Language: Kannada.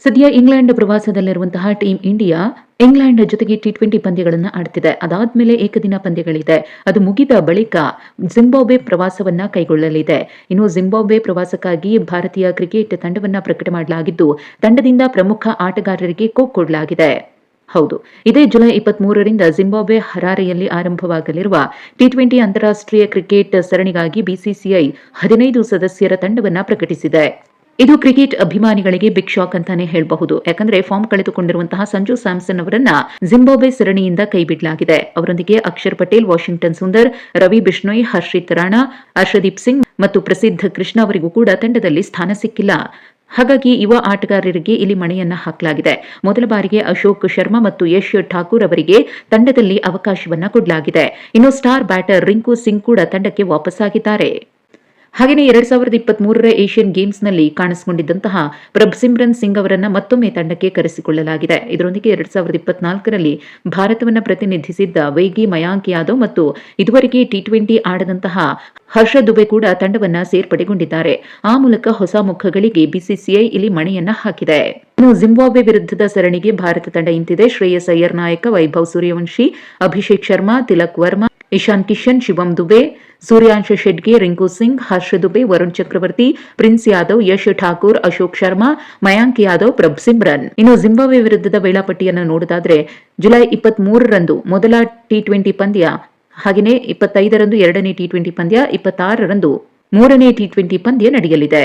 ಸದ್ಯ ಇಂಗ್ಲೆಂಡ್ ಪ್ರವಾಸದಲ್ಲಿರುವಂತಹ ಟೀಂ ಇಂಡಿಯಾ ಇಂಗ್ಲೆಂಡ್ ಜೊತೆಗೆ ಟಿ20 ಪಂದ್ಯಗಳನ್ನು ಆಡುತ್ತಿದೆ. ಅದಾದ್ಮೇಲೆ ಏಕದಿನ ಪಂದ್ಯಗಳಿದೆ. ಅದು ಮುಗಿದ ಬಳಿಕ ಜಿಂಬಾಬ್ವೆ ಪ್ರವಾಸವನ್ನ ಕೈಗೊಳ್ಳಲಿದೆ. ಇನ್ನು ಜಿಂಬಾಬ್ವೆ ಪ್ರವಾಸಕ್ಕಾಗಿ ಭಾರತೀಯ ಕ್ರಿಕೆಟ್ ತಂಡವನ್ನ ಪ್ರಕಟ ಮಾಡಲಾಗಿದ್ದು, ತಂಡದಿಂದ ಪ್ರಮುಖ ಆಟಗಾರರಿಗೆ ಕೊಡಲಾಗಿದೆ. ಹೌದು, ಇದೇ ಜುಲೈ 23ರಿಂದ ಜಿಂಬಾಬ್ವೆ ಹರಾರೆಯಲ್ಲಿ ಆರಂಭವಾಗಲಿರುವ ಟಿ20 ಅಂತಾರಾಷ್ಟ್ರೀಯ ಕ್ರಿಕೆಟ್ ಸರಣಿಗಾಗಿ ಬಿಸಿಸಿಐ 15 ಸದಸ್ಯರ ತಂಡವನ್ನ ಪ್ರಕಟಿಸಿದೆ. ಇದು ಕ್ರಿಕೆಟ್ ಅಭಿಮಾನಿಗಳಿಗೆ ಬಿಗ್ ಶಾಕ್ ಅಂತಾನೆ ಹೇಳಬಹುದು. ಯಾಕಂದ್ರೆ ಫಾರ್ಮ್ ಕಳೆದುಕೊಂಡಿರುವಂತಹ ಸಂಜು ಸ್ಯಾಮ್ಸನ್ ಅವರನ್ನ ಜಿಂಬಾಬ್ವೆ ಸರಣಿಯಿಂದ ಕೈಬಿಡಲಾಗಿದೆ. ಅವರೊಂದಿಗೆ ಅಕ್ಷರ್ ಪಟೇಲ್, ವಾಷಿಂಗ್ಟನ್ ಸುಂದರ್, ರವಿ ಬಿಷ್ಣೋಯ್, ಹರ್ಷಿತ್ ರಾಣಾ, ಹರ್ಷದೀಪ್ ಸಿಂಗ್ ಮತ್ತು ಪ್ರಸಿದ್ಧ ಕೃಷ್ಣ ಅವರಿಗೂ ಕೂಡ ತಂಡದಲ್ಲಿ ಸ್ಥಾನ ಸಿಕ್ಕಿಲ್ಲ. ಹಾಗಾಗಿ ಯುವ ಆಟಗಾರರಿಗೆ ಇಲ್ಲಿ ಮಣೆಯನ್ನ ಹಾಕಲಾಗಿದೆ. ಮೊದಲ ಬಾರಿಗೆ ಅಶೋಕ್ ಶರ್ಮಾ ಮತ್ತು ಯಶ್ ಠಾಕೂರ್ ಅವರಿಗೆ ತಂಡದಲ್ಲಿ ಅವಕಾಶವನ್ನ ಕೊಡಲಾಗಿದೆ. ಇನ್ನು ಸ್ಟಾರ್ ಬ್ಯಾಟರ್ ರಿಂಕು ಸಿಂಗ್ ಕೂಡ ತಂಡಕ್ಕೆ ವಾಪಸ್ಸಾಗಿದ್ದಾರೆ. ಹಾಗೆಯೇ 2023ರ ಏಷ್ಯನ್ ಗೇಮ್ಸ್ನಲ್ಲಿ ಕಾಣಿಸಿಕೊಂಡಿದ್ದಂತಹ ಪ್ರಭ್ಸಿಮ್ರನ್ ಸಿಂಗ್ ಅವರನ್ನ ಮತ್ತೊಮ್ಮೆ ತಂಡಕ್ಕೆ ಕರೆಸಿಕೊಳ್ಳಲಾಗಿದೆ. ಇದರೊಂದಿಗೆ 2024ರಲ್ಲಿ ಭಾರತವನ್ನು ಪ್ರತಿನಿಧಿಸಿದ್ದ ವೇಗಿ ಮಯಾಂಕ್ ಯಾದವ್ ಮತ್ತು ಇದುವರೆಗೆ ಟಿ20 ಆಡದಂತಹ ಹರ್ಷ ದುಬೆ ಕೂಡ ತಂಡವನ್ನ ಸೇರ್ಪಡೆಗೊಂಡಿದ್ದಾರೆ. ಆ ಮೂಲಕ ಹೊಸ ಮುಖಗಳಿಗೆ ಬಿಸಿಸಿಐ ಇಲ್ಲಿ ಮಣೆಯನ್ನ ಹಾಕಿದೆ. ಇನ್ನು ಜಿಂಬಾಬ್ವೆ ವಿರುದ್ಧದ ಸರಣಿಗೆ ಭಾರತ ತಂಡ ಇಂತಿದೆ. ಶ್ರೇಯಸ್ ಅಯ್ಯರ್ ನಾಯಕ, ವೈಭವ್ ಸೂರ್ಯವಂಶಿ, ಅಭಿಷೇಕ್ ಶರ್ಮಾ, ತಿಲಕ್ ವರ್ಮಾ, ಇಶಾನ್ ಕಿಶನ್, ಶಿವಮ್ ದುಬೆ, ಸೂರ್ಯಾಂಶ ಶೆಡ್ಗೆ, ರಿಂಕು ಸಿಂಗ್, ಹರ್ಷ ದುಬೆ, ವರುಣ್ ಚಕ್ರವರ್ತಿ, ಪ್ರಿನ್ಸ್ ಯಾದವ್, ಯಶ್ ಠಾಕೂರ್, ಅಶೋಕ್ ಶರ್ಮಾ, ಮಯಾಂಕ್ ಯಾದವ್, ಪ್ರಭ್ಸಿಮ್ರನ್. ಇನ್ನು ಜಿಂಬಾಬ್ವೆ ವಿರುದ್ಧದ ವೇಳಾಪಟ್ಟಿಯನ್ನು ನೋಡೋದಾದ್ರೆ ಜುಲೈ 23ರಂದು ಮೊದಲ ಟಿ20 ಪಂದ್ಯ, ಹಾಗೆಯೇ 25ರಂದು ಎರಡನೇ ಟಿ20 ಪಂದ್ಯ, 26ರಂದು ಮೂರನೇ ಟಿ20 ಪಂದ್ಯ ನಡೆಯಲಿದೆ.